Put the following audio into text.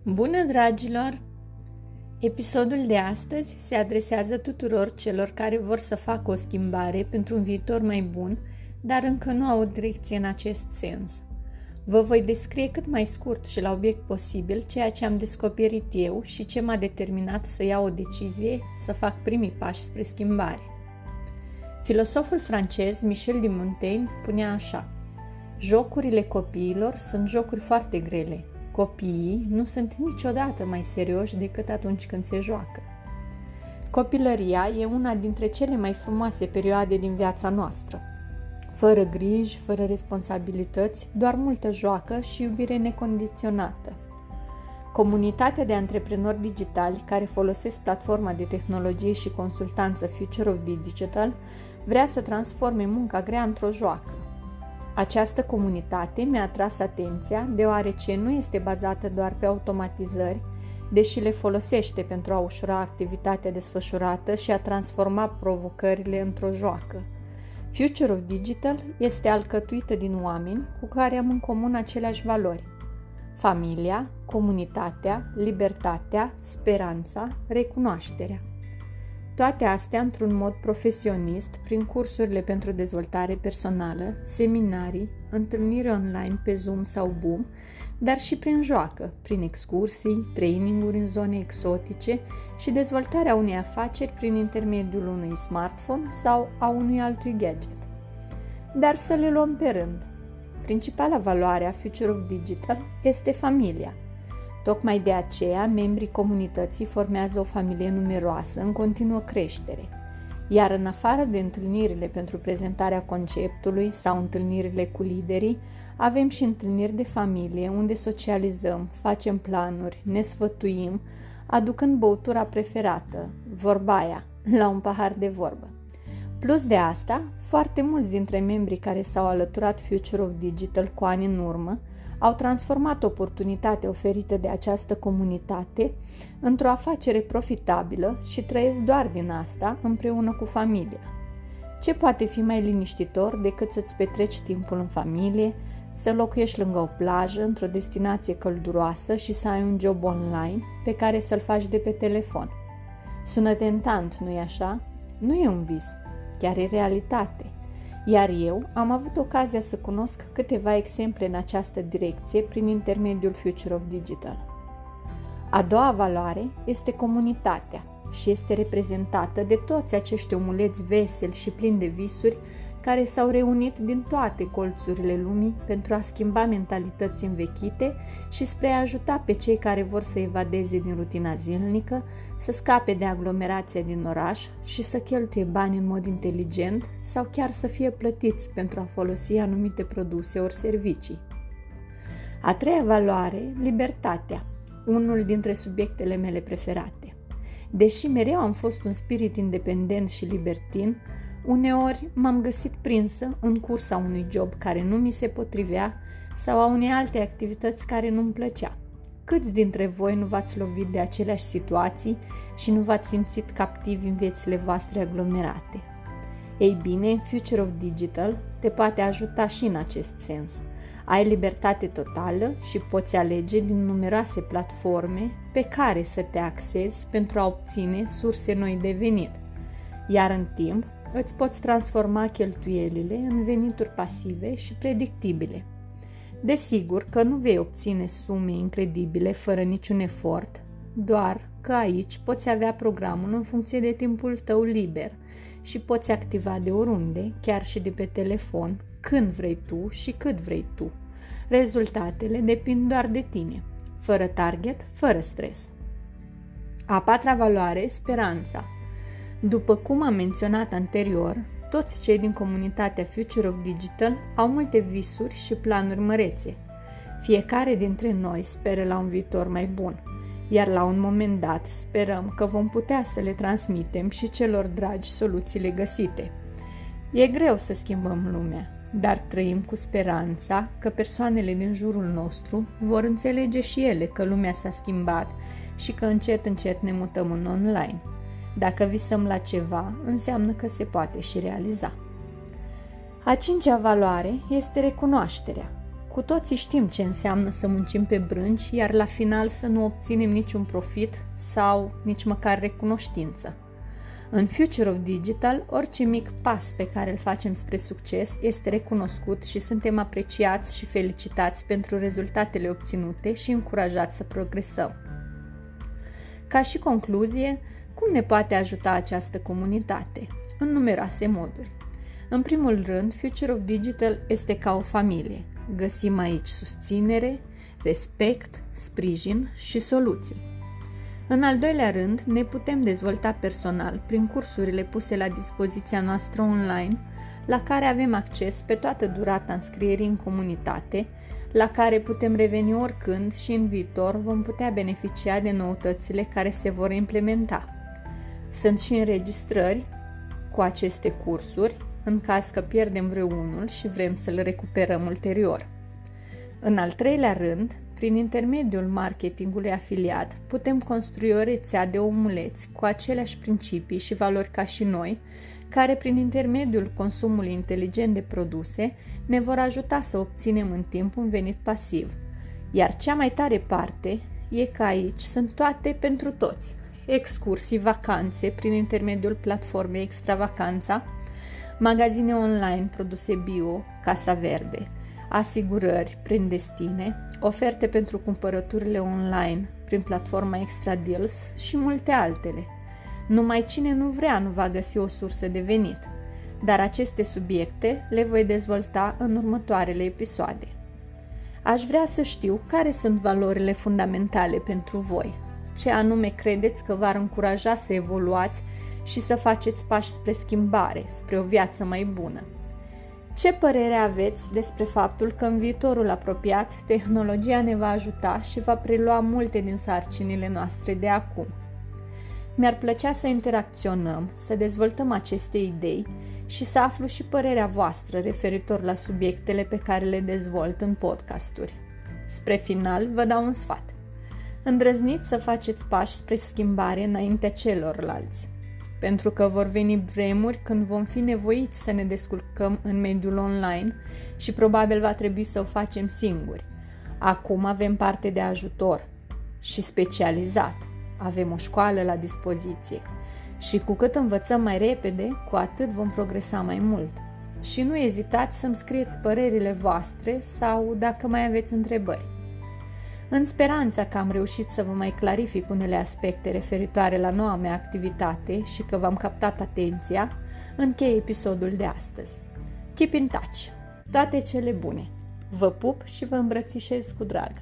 Bună, dragilor! Episodul de astăzi se adresează tuturor celor care vor să facă o schimbare pentru un viitor mai bun, dar încă nu au o direcție în acest sens. Vă voi descrie cât mai scurt și la obiect posibil ceea ce am descoperit eu și ce m-a determinat să iau o decizie să fac primii pași spre schimbare. Filosoful francez Michel de Montaigne spunea așa: jocurile copiilor sunt jocuri foarte grele. Copiii nu sunt niciodată mai serioși decât atunci când se joacă. Copilăria e una dintre cele mai frumoase perioade din viața noastră. Fără griji, fără responsabilități, doar multă joacă și iubire necondiționată. Comunitatea de antreprenori digitali care folosesc platforma de tehnologie și consultanță Future of Digital vrea să transforme munca grea într-o joacă. Această comunitate mi-a atras atenția deoarece nu este bazată doar pe automatizări, deși le folosește pentru a ușura activitatea desfășurată și a transforma provocările într-o joacă. Future of Digital este alcătuită din oameni cu care am în comun aceleași valori: familia, comunitatea, libertatea, speranța, recunoașterea. Toate astea într-un mod profesionist, prin cursurile pentru dezvoltare personală, seminarii, întâlniri online pe Zoom sau Boom, dar și prin joacă, prin excursii, traininguri în zone exotice și dezvoltarea unei afaceri prin intermediul unui smartphone sau a unui altui gadget. Dar să le luăm pe rând. Principala valoare a Future of Digital este familia. Tocmai de aceea, membrii comunității formează o familie numeroasă, în continuă creștere. Iar în afară de întâlnirile pentru prezentarea conceptului sau întâlnirile cu liderii, avem și întâlniri de familie unde socializăm, facem planuri, ne sfătuim, aducând băutura preferată, vorba aia, la un pahar de vorbă. Plus de asta, foarte mulți dintre membrii care s-au alăturat Future of Digital cu ani în urmă au transformat oportunitatea oferită de această comunitate într-o afacere profitabilă și trăiesc doar din asta împreună cu familia. Ce poate fi mai liniștitor decât să-ți petreci timpul în familie, să locuiești lângă o plajă, într-o destinație călduroasă și să ai un job online pe care să-l faci de pe telefon? Sună tentant, nu-i așa? Nu e un vis, chiar e realitate. Iar eu am avut ocazia să cunosc câteva exemple în această direcție prin intermediul Future of Digital. A doua valoare este comunitatea și este reprezentată de toți acești omuleți veseli și plini de visuri care s-au reunit din toate colțurile lumii pentru a schimba mentalități învechite și spre a ajuta pe cei care vor să evadeze din rutina zilnică, să scape de aglomerația din oraș și să cheltuie bani în mod inteligent sau chiar să fie plătiți pentru a folosi anumite produse ori servicii. A treia valoare, libertatea, unul dintre subiectele mele preferate. Deși mereu am fost un spirit independent și libertin, uneori m-am găsit prinsă în cursa unui job care nu mi se potrivea sau a unei alte activități care nu-mi plăcea. Câți dintre voi nu v-ați lovit de aceleași situații și nu v-ați simțit captivi în viețile voastre aglomerate? Ei bine, Future of Digital te poate ajuta și în acest sens. Ai libertate totală și poți alege din numeroase platforme pe care să te axezi pentru a obține surse noi de venit. Iar în timp, îți poți transforma cheltuielile în venituri pasive și predictibile. Desigur că nu vei obține sume incredibile fără niciun efort, doar că aici poți avea programul în funcție de timpul tău liber și poți activa de oriunde, chiar și de pe telefon, când vrei tu și cât vrei tu. Rezultatele depind doar de tine, fără target, fără stres. A patra valoare, speranța. După cum am menționat anterior, toți cei din comunitatea Future of Digital au multe visuri și planuri mărețe. Fiecare dintre noi speră la un viitor mai bun, iar la un moment dat sperăm că vom putea să le transmitem și celor dragi soluțiile găsite. E greu să schimbăm lumea, dar trăim cu speranța că persoanele din jurul nostru vor înțelege și ele că lumea s-a schimbat și că încet, încet ne mutăm în online. Dacă visăm la ceva, înseamnă că se poate și realiza. A cincea valoare este recunoașterea. Cu toții știm ce înseamnă să muncim pe brânci, iar la final să nu obținem niciun profit sau nici măcar recunoștință. În Future of Digital, orice mic pas pe care îl facem spre succes este recunoscut și suntem apreciați și felicitați pentru rezultatele obținute și încurajați să progresăm. Ca și concluzie, cum ne poate ajuta această comunitate? În numeroase moduri. În primul rând, Future of Digital este ca o familie. Găsim aici susținere, respect, sprijin și soluții. În al doilea rând, ne putem dezvolta personal prin cursurile puse la dispoziția noastră online, la care avem acces pe toată durata înscrierii în comunitate, la care putem reveni oricând și în viitor vom putea beneficia de noutățile care se vor implementa. Sunt și înregistrări cu aceste cursuri, în caz că pierdem vreunul și vrem să-l recuperăm ulterior. În al treilea rând, prin intermediul marketingului afiliat, putem construi o rețea de omuleți cu aceleași principii și valori ca și noi, care prin intermediul consumului inteligent de produse ne vor ajuta să obținem în timp un venit pasiv. Iar cea mai tare parte e că aici sunt toate pentru toți. Excursii, vacanțe prin intermediul platformei Extravacanța, magazine online, produse bio, Casa Verde, asigurări prin Destine, oferte pentru cumpărăturile online prin platforma Extra Deals și multe altele. Numai cine nu vrea nu va găsi o sursă de venit, dar aceste subiecte le voi dezvolta în următoarele episoade. Aș vrea să știu care sunt valorile fundamentale pentru voi, ce anume credeți că v-ar încuraja să evoluați și să faceți pași spre schimbare, spre o viață mai bună. Ce părere aveți despre faptul că în viitorul apropiat tehnologia ne va ajuta și va prelua multe din sarcinile noastre de acum? Mi-ar plăcea să interacționăm, să dezvoltăm aceste idei și să aflu și părerea voastră referitor la subiectele pe care le dezvolt în podcasturi. Spre final, vă dau un sfat. Îndrăzniți să faceți pași spre schimbare înaintea celorlalți, pentru că vor veni vremuri când vom fi nevoiți să ne descurcăm în mediul online și probabil va trebui să o facem singuri. Acum avem parte de ajutor și specializat. Avem o școală la dispoziție și cu cât învățăm mai repede, cu atât vom progresa mai mult. Și nu ezitați să-mi scrieți părerile voastre sau dacă mai aveți întrebări. În speranța că am reușit să vă mai clarific unele aspecte referitoare la noua mea activitate și că v-am captat atenția, închei episodul de astăzi. Keep in touch! Toate cele bune! Vă pup și vă îmbrățișez cu drag!